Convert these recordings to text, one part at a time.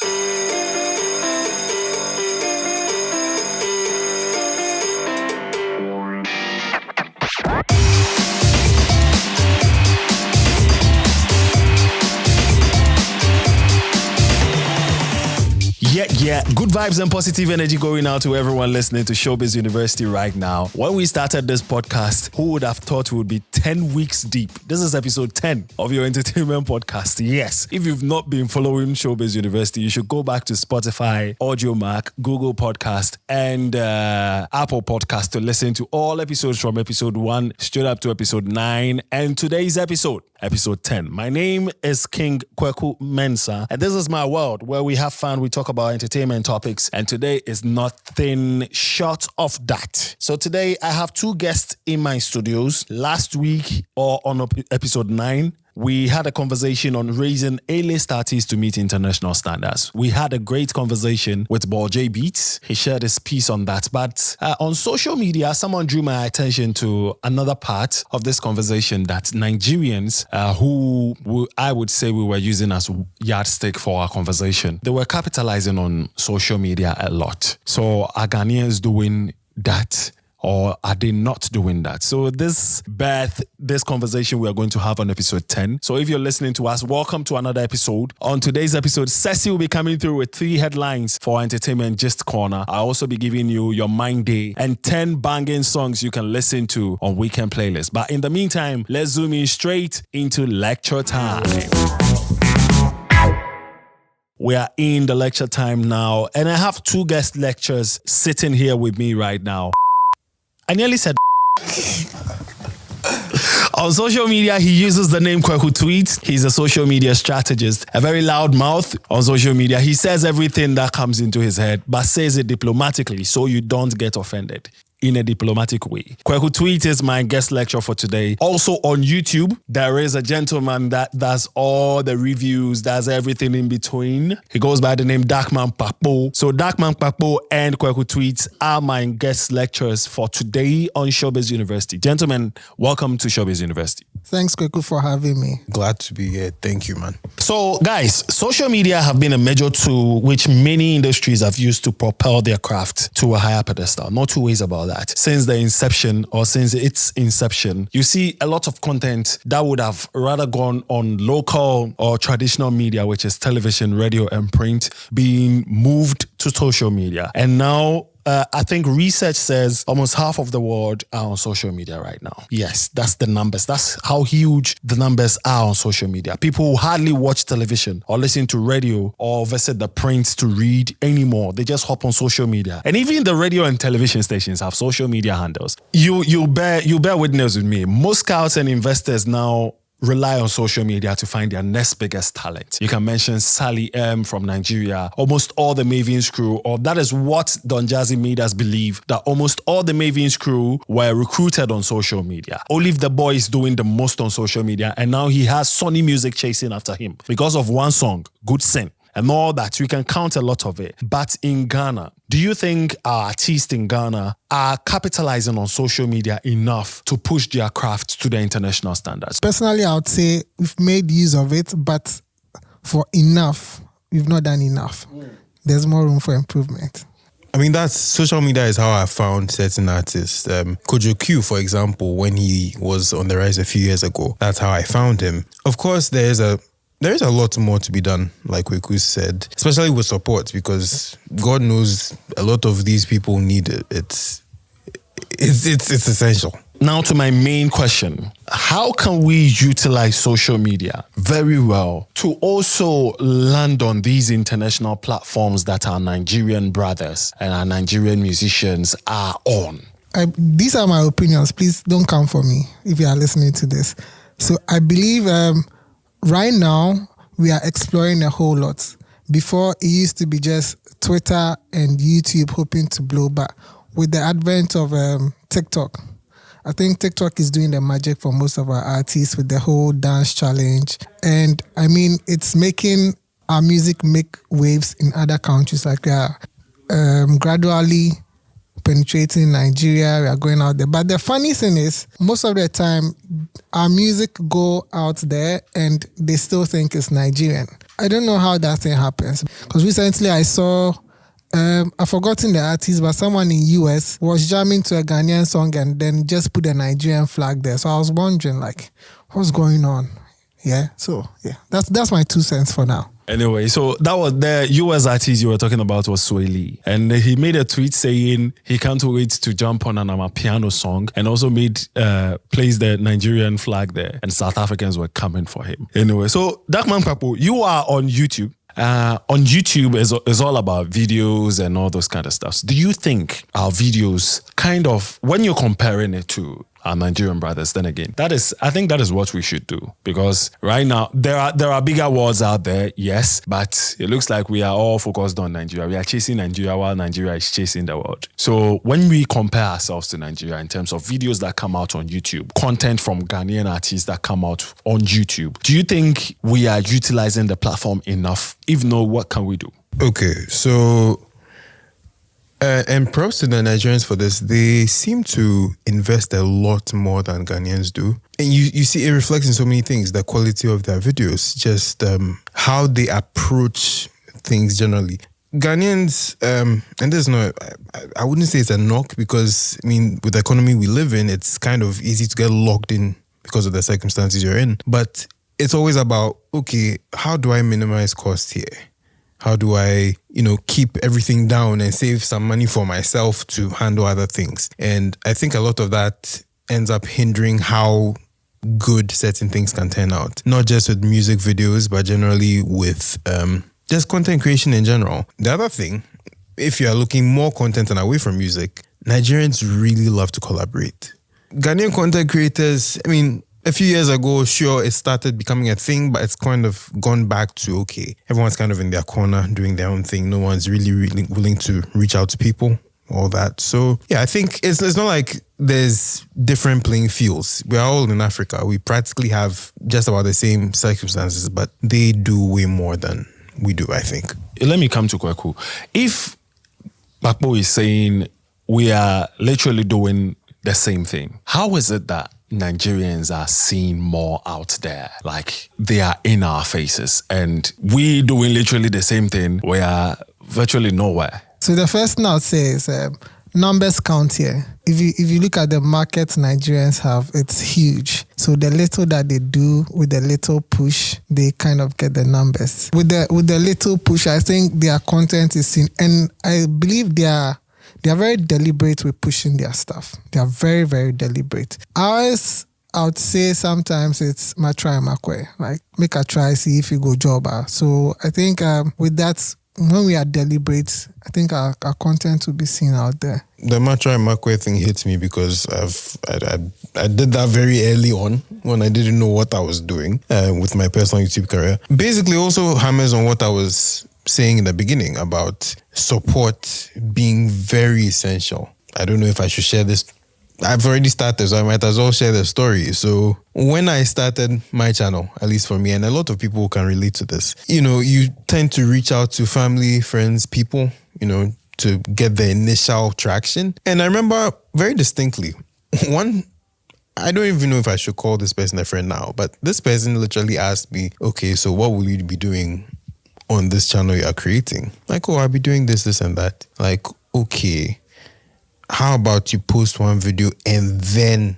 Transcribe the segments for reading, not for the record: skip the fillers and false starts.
Yeah. Good vibes and positive energy going out to everyone listening to Showbiz University right now. When we started this podcast, who would have thought we would be 10 weeks deep? This is episode 10 of your entertainment podcast. Yes. If you've not been following Showbiz University, you should go back to Spotify, AudioMac, Google Podcast, and Apple Podcast to listen to all episodes from episode 1 straight up to episode 9 and today's episode 10. My name is King Kweku Mensah, and this is my world where we have fun, we talk about entertainment topics, and today is nothing short of that. So today I have two guests in my studios. Last week, or on episode 9, we had a conversation on raising A-list artists to meet international standards. We had a great conversation with Ball J Beats. He shared his piece on that. But on social media, someone drew my attention to another part of this conversation that Nigerians I would say we were using as yardstick for our conversation. They were capitalizing on social media a lot. So are Ghanaians doing that? Or are they not doing that? So this conversation we are going to have on episode 10. So if you're listening to us, welcome to another episode. On today's episode, Ceci will be coming through with 3 headlines for Entertainment Gist Corner. I'll also be giving you your Mind Day and 10 banging songs you can listen to on weekend playlists. But in the meantime, let's zoom in straight into lecture time. We are in the lecture time now, and I have 2 guest lecturers sitting here with me right now. I nearly said on social media, he uses the name Kweku Tweets. He's a social media strategist, a very loud mouth on social media. He says everything that comes into his head, but says it diplomatically so you don't get offended. In a diplomatic way. Kweku Tweet is my guest lecture for today. Also on YouTube, there is a gentleman that does all the reviews, does everything in between. He goes by the name Darkman Papo. So Darkman Papo and Kweku Tweets are my guest lecturers for today on Showbiz University. Gentlemen, welcome to Showbiz University. Thanks, Kweku, for having me. Glad to be here. Thank you, man. So, guys, social media have been a major tool which many industries have used to propel their craft to a higher pedestal. No two ways about that. Since its inception, you see a lot of content that would have rather gone on local or traditional media, which is television, radio, and print, being moved to social media. And now, I think research says almost half of the world are on social media right now. Yes, that's the numbers. That's how huge the numbers are on social media. People who hardly watch television or listen to radio or visit the print to read anymore. They just hop on social media. And even the radio and television stations have social media handles. You bear witness with me. Most scouts and investors now rely on social media to find their next biggest talent. You can mention Sally M from Nigeria, almost all the Mavins crew, or that is what Don Jazzy made us believe, that almost all the Mavins crew were recruited on social media. Olive the Boy is doing the most on social media, and now he has Sony Music chasing after him because of one song, Good Sin. And all that, we can count a lot of it. But in Ghana, do you think our artists in Ghana are capitalizing on social media enough to push their craft to the international standards? Personally, I would say we've made use of it, but for enough, we've not done enough. There's more room for improvement. I mean, that's social media is how I found certain artists. Kojo Q, for example, when he was on the rise a few years ago, that's how I found him. Of course, there is a lot more to be done, like Kweku said, especially with support, because God knows a lot of these people need it. It's essential. Now to my main question. How can we utilize social media very well to also land on these international platforms that our Nigerian brothers and our Nigerian musicians are on? These are my opinions. Please don't come for me if you are listening to this. So I believe right now, we are exploring a whole lot. Before, it used to be just Twitter and YouTube hoping to blow back. With the advent of TikTok, I think TikTok is doing the magic for most of our artists with the whole dance challenge. And I mean, it's making our music make waves in other countries. Like we are gradually penetrating Nigeria, we are going out there. But the funny thing is, most of the time, our music go out there and they still think it's Nigerian. I don't know how that thing happens. Because recently I saw, I've forgotten the artist, but someone in US was jamming to a Ghanaian song and then just put a Nigerian flag there. So I was wondering, like, what's going on? Yeah. So yeah, that's my 2 cents for now. Anyway, so that was the US artist you were talking about was Sway Lee. And he made a tweet saying he can't wait to jump on an Amapiano song, and also plays the Nigerian flag there, and South Africans were coming for him. Anyway, so Darkman Papo, you are on YouTube. On YouTube is all about videos and all those kind of stuff. Do you think our videos kind of, when you're comparing it to our Nigerian brothers, then again, I think that is what we should do, because right now there are bigger worlds out there, yes, but it looks like we are all focused on Nigeria. We are chasing Nigeria while Nigeria is chasing the world. So when we compare ourselves to Nigeria in terms of videos that come out on YouTube, content from Ghanaian artists that come out on YouTube, do you think we are utilizing the platform enough? If no, what can we do? Okay, so and props to the Nigerians for this. They seem to invest a lot more than Ghanaians do. And you see it reflects in so many things, the quality of their videos, just how they approach things generally. Ghanaians, and there's no, I wouldn't say it's a knock, because, I mean, with the economy we live in, it's kind of easy to get locked in because of the circumstances you're in. But it's always about, okay, how do I minimize costs here? How do I, keep everything down and save some money for myself to handle other things? And I think a lot of that ends up hindering how good certain things can turn out. Not just with music videos, but generally with just content creation in general. The other thing, if you are looking more content and away from music, Nigerians really love to collaborate. Ghanaian content creators, I mean, a few years ago, sure, it started becoming a thing, but it's kind of gone back to, okay, everyone's kind of in their corner doing their own thing. No one's really willing to reach out to people, all that. So, yeah, I think it's not like there's different playing fields. We're all in Africa. We practically have just about the same circumstances, but they do way more than we do, I think. Let me come to Kweku. If Bakbo is saying we are literally doing the same thing, how is it that Nigerians are seen more out there? Like, they are in our faces, and we doing literally the same thing. We are virtually nowhere. So the first thing I'll say is numbers count here. If you look at the market Nigerians have, it's huge. So the little that they do with the little push, they kind of get the numbers. With the little push, I think their content is seen, and I believe they are very deliberate with pushing their stuff. They are very, very deliberate. I would say sometimes it's my try, my way. Like, make a try, see if you go job. So I think with that, when we are deliberate, I think our content will be seen out there. The Matra and Makwe thing hits me because I did that very early on when I didn't know what I was doing with my personal YouTube career. Basically also hammers on what I was saying in the beginning about support being very essential. I don't know if I should share this. I've already started, so I might as well share the story. So when I started my channel, at least for me, and a lot of people can relate to this, you tend to reach out to family, friends, people, to get the initial traction. And I remember very distinctly, I don't even know if I should call this person a friend now, but this person literally asked me, okay, so what will you be doing on this channel you are creating? Like, oh, I'll be doing this, this, and that. Like, okay, how about you post one video and then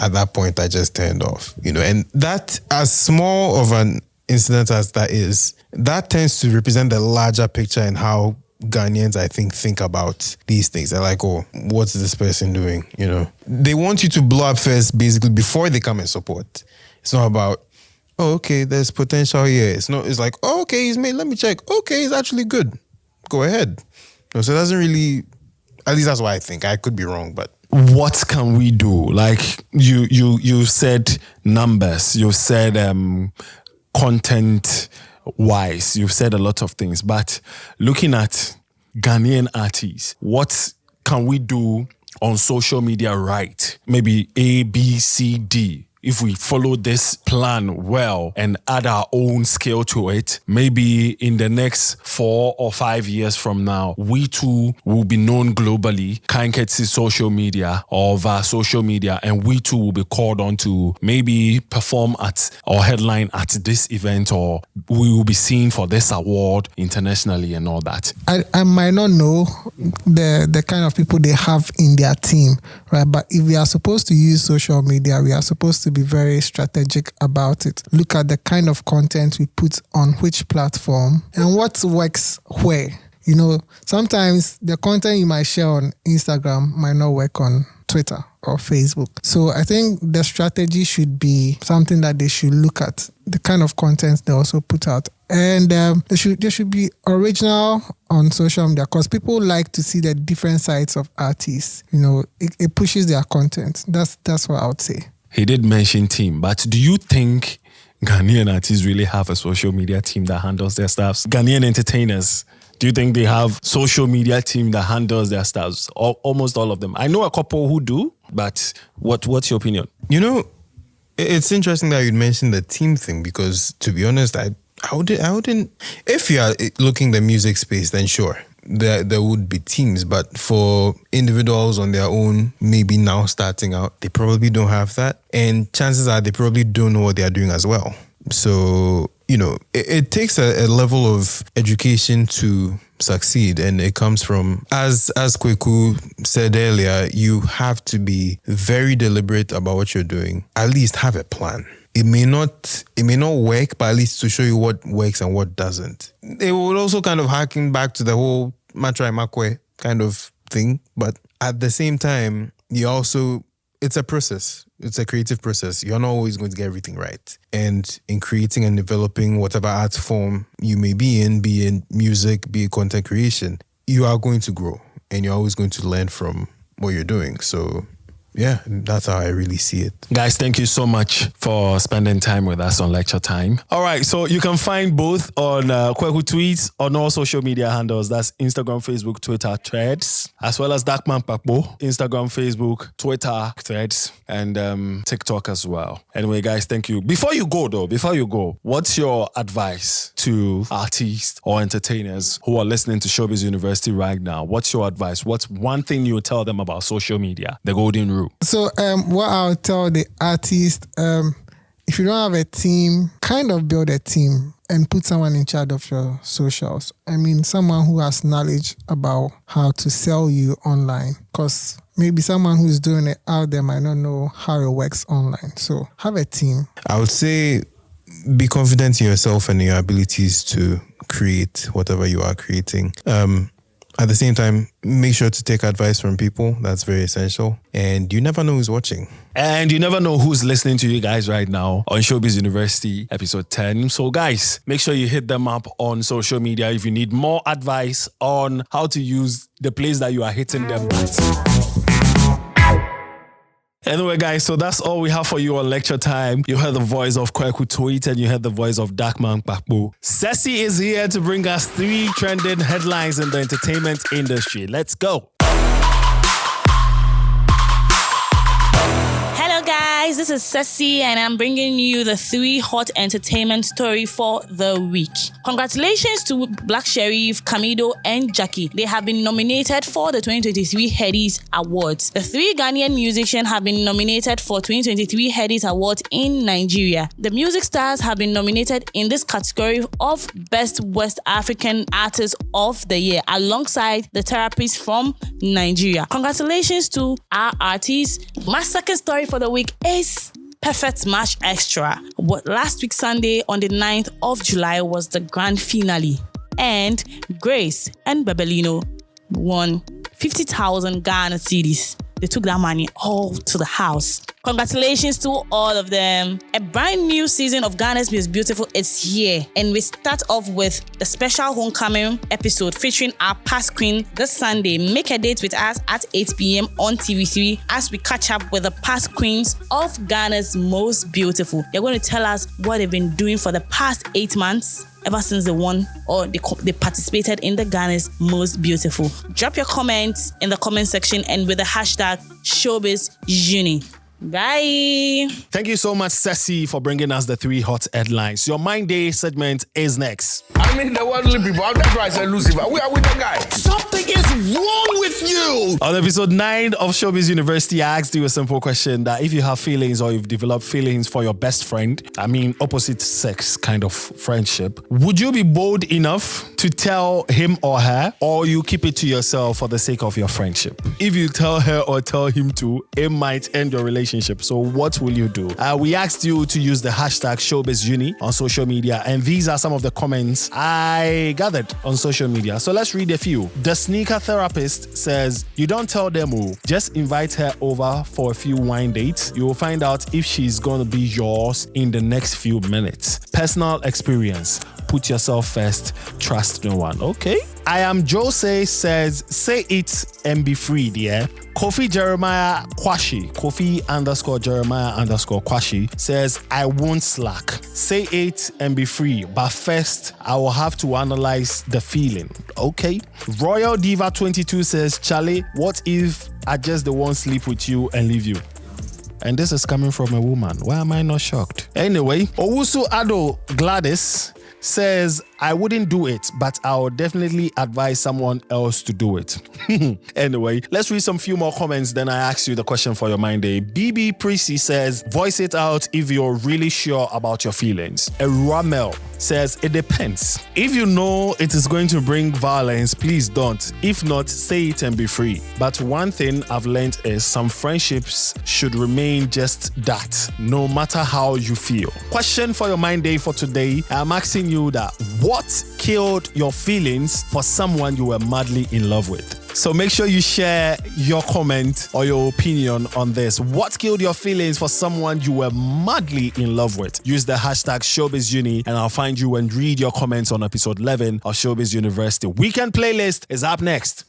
at that point I just turned off, and that, as small of an incident as that is, that tends to represent the larger picture and how Ghanaians, I think about these things. They're like, oh, what's this person doing? They want you to blow up first, basically, before they come and support. It's not about, oh, okay, there's potential here. It's like, oh, okay, he's made, let me check. Okay, he's actually good. Go ahead. So it doesn't really, at least that's what I think. I could be wrong, but. What can we do? Like, you said numbers, you said content wise, you've said a lot of things, but looking at Ghanaian artists, what can we do on social media right? Maybe A, B, C, D. if we follow this plan well and add our own skill to it, maybe in the next 4 or 5 years from now, we too will be known globally, Kanketsi social media or via social media, and we too will be called on to maybe perform at or headline at this event, or we will be seen for this award internationally and all that. I might not know the kind of people they have in their team, right? But if we are supposed to use social media, we are supposed to be very strategic about it. Look at the kind of content we put on which platform and what works where. You know, sometimes the content you might share on Instagram might not work on Twitter or Facebook. So I think the strategy should be something that they should look at, the kind of content they also put out. And they should be original on social media, because people like to see the different sides of artists. You know, it pushes their content. That's what I would say. He did mention team, but do you think Ghanaian artists really have a social media team that handles their stuff? Ghanaian entertainers, do you think they have social media team that handles their stuff? Almost all of them. I know a couple who do, but what's your opinion? You know, it's interesting that you'd mentioned the team thing, because to be honest, I wouldn't. If you are looking the music space, then sure, there would be teams. But for individuals on their own, maybe now starting out, they probably don't have that, and chances are they probably don't know what they are doing as well. So, you know, it takes a level of education to succeed, and it comes from, as Kweku said earlier, you have to be very deliberate about what you're doing. At least have a plan. It may not work, but at least to show you what works and what doesn't. It would also kind of harken back to the whole matrai makwe kind of thing, but at the same time, it's a process. It's a creative process. You're not always going to get everything right. And in creating and developing whatever art form you may be in music, be it content creation, you are going to grow, and you're always going to learn from what you're doing. So yeah, that's how I really see it. Guys, thank you so much for spending time with us on Lecture Time. All right, so you can find both on Kweku Tweets on all social media handles. That's Instagram, Facebook, Twitter, Threads, as well as Darkman Pakbo, Instagram, Facebook, Twitter, Threads, and TikTok as well. Anyway, guys, thank you. Before you go, what's your advice to artists or entertainers who are listening to Showbiz University right now? What's your advice? What's one thing you would tell them about social media? The golden rule. So what I'll tell the artist, if you don't have a team, kind of build a team and put someone in charge of your socials. I mean, someone who has knowledge about how to sell you online, because maybe someone who's doing it out there might not know how it works online. So have a team. I would say be confident in yourself and in your abilities to create whatever you are creating. At the same time, make sure to take advice from people. That's very essential. And you never know who's watching. And you never know who's listening to you guys right now on Showbiz University, episode 10. So guys, make sure you hit them up on social media if you need more advice on how to use the place that you are hitting them at. Anyway, guys, so that's all we have for you on Lecture Time. You heard the voice of Kweku Tweet and you heard the voice of Darkman Pakbo. Ceci is here to bring us 3 trending headlines in the entertainment industry. Let's go. Guys, this is Ceci and I'm bringing you the 3 hot entertainment story for the week. Congratulations to Black Sherif, Kamido and Jackie. They have been nominated for the 2023 Headies Awards. The 3 Ghanaian musicians have been nominated for 2023 Headies Awards in Nigeria. The music stars have been nominated in this category of Best West African Artist of the Year alongside the therapists from Nigeria. Congratulations to our artists. My second story for the week is Perfect Match Extra. Last week Sunday on the 9th of July was the grand finale, and Grace and Babelino won 50,000 Ghana cedis. They took that money all to the house. Congratulations to all of them. A brand new season of Ghana's Most Beautiful is here, and we start off with a special homecoming episode featuring our past queen this Sunday. Make a date with us at 8 p.m. on TV3 as we catch up with the past queens of Ghana's Most Beautiful. They're going to tell us what they've been doing for the past 8 months ever since they won or they participated in the Ghana's Most Beautiful. Drop your comments in the comment section and with the hashtag ShowbizUni. Bye. Thank you so much, Ceci, for bringing us the 3 hot headlines. Your Mind Day segment is next. I mean, the worldly people. That's why I said Lucifer. We are with the guy. Something is wrong with you. On episode 9 of Showbiz University, I asked you a simple question that if you have feelings or you've developed feelings for your best friend, I mean, opposite sex kind of friendship, would you be bold enough to tell him or her, or you keep it to yourself for the sake of your friendship? If you tell her or tell him to, it might end your relationship. So what will you do? We asked you to use the hashtag ShowbizUni on social media, and these are some of the comments I gathered on social media. So let's read a few. The Sneaker Therapist says, you don't tell them who, just invite her over for a few wine dates. You will find out if she's going to be yours in the next few minutes. Personal experience. Put yourself first. Trust no one. Okay. I am Jose says, say it and be free, dear. Kofi Jeremiah Kwashi, Kofi_Jeremiah_Kwashi says, I won't slack. Say it and be free, but first I will have to analyze the feeling. Okay. Royal Diva 22 says, Charlie, what if I just the one sleep with you and leave you? And this is coming from a woman. Why am I not shocked? Anyway, Owusu Ado Gladys says, I wouldn't do it, but I'll definitely advise someone else to do it. Anyway, let's read some few more comments, then I ask you the question for your Mind Day. BB Prissy says, voice it out if you're really sure about your feelings. Ramel says, it depends. If you know it is going to bring violence, please don't. If not, say it and be free. But one thing I've learned is some friendships should remain just that, no matter how you feel. Question for your Mind Day for today. I'm asking you that, what killed your feelings for someone you were madly in love with? So make sure you share your comment or your opinion on this. What killed your feelings for someone you were madly in love with? Use the hashtag ShowbizUni and I'll find you and read your comments on episode 11 of Showbiz University. Weekend playlist is up next.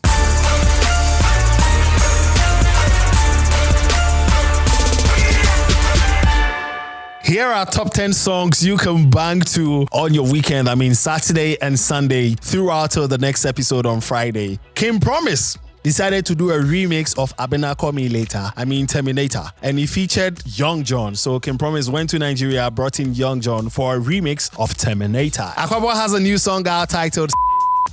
Here are top 10 songs you can bang to on your weekend. I mean, Saturday and Sunday throughout till the next episode on Friday. Kim Promise decided to do a remix of Abena Call Me Later, Terminator, and he featured Young John. So Kim Promise went to Nigeria, brought in Young John for a remix of Terminator. Aquabo has a new song out titled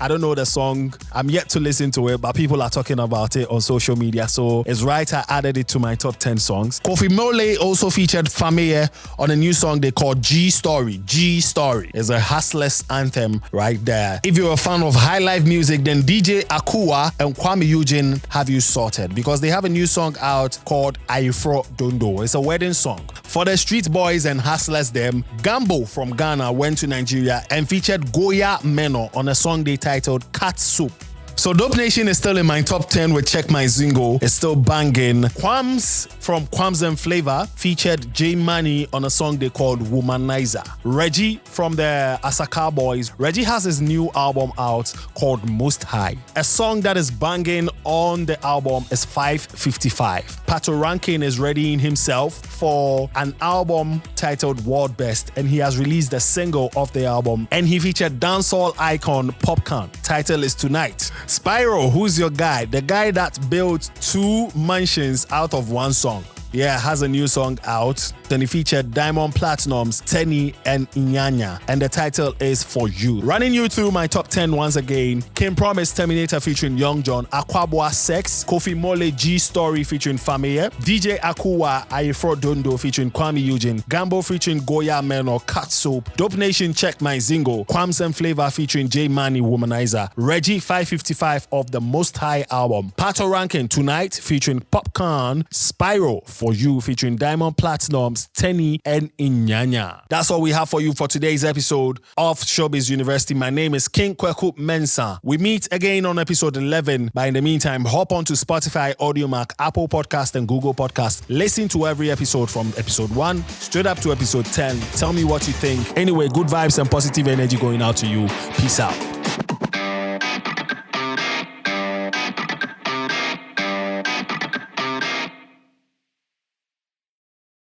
I don't know the song. I'm yet to listen to it, but people are talking about it on social media. So it's right, I added it to my top 10 songs. Kofi Mole also featured Fameye on a new song they call G Story. G Story is a hustlers anthem right there. If you're a fan of high life music, then DJ Akua and Kwame Eugene have you sorted because they have a new song out called Ayifro Dondo. It's a wedding song. For the street boys and hustlers them, Gambo from Ghana went to Nigeria and featured Goya Meno on a song they titled Cat Soup. So Dope Nation is still in my top 10 with Check My Zingo. It's still banging. Quams from Quams and Flavor featured J Money on a song they called Womanizer. Reggie from the Asaka Boys. Reggie has his new album out called Most High. A song that is banging on the album is 555. Pato Rankin is readying himself for an album titled World Best, and he has released a single of the album, and he featured dancehall icon Popcorn. Title is Tonight. Spyro, who's your guy? The guy that built 2 mansions out of one song. Yeah, has a new song out. Then he featured Diamond Platinum's Tenny and Inyanya. And the title is For You. Running you through my top 10 once again. Kim Promise Terminator featuring Young John. Aquabwa Sex. Kofi Mole G Story featuring Fameye. DJ Akuwa Ayifro Dondo featuring Kwame Eugene. Gambo featuring Goya Meno Cat Soap. Dope Nation Check My Zingo. Quams and Flavor featuring J Money Womanizer. Reggie 555 of the Most High album. Pato Rankin Tonight featuring Popcorn. Spyro For You featuring Diamond Platinum's Tenny and Inyanya. That's all we have for you for today's episode of Showbiz University. My name is King Kweku Mensah. We meet again on episode 11. But in the meantime, hop on to Spotify, Audiomack, Apple Podcast, and Google Podcast. Listen to every episode from episode 1 straight up to episode 10. Tell me what you think. Anyway, good vibes and positive energy going out to you. Peace out.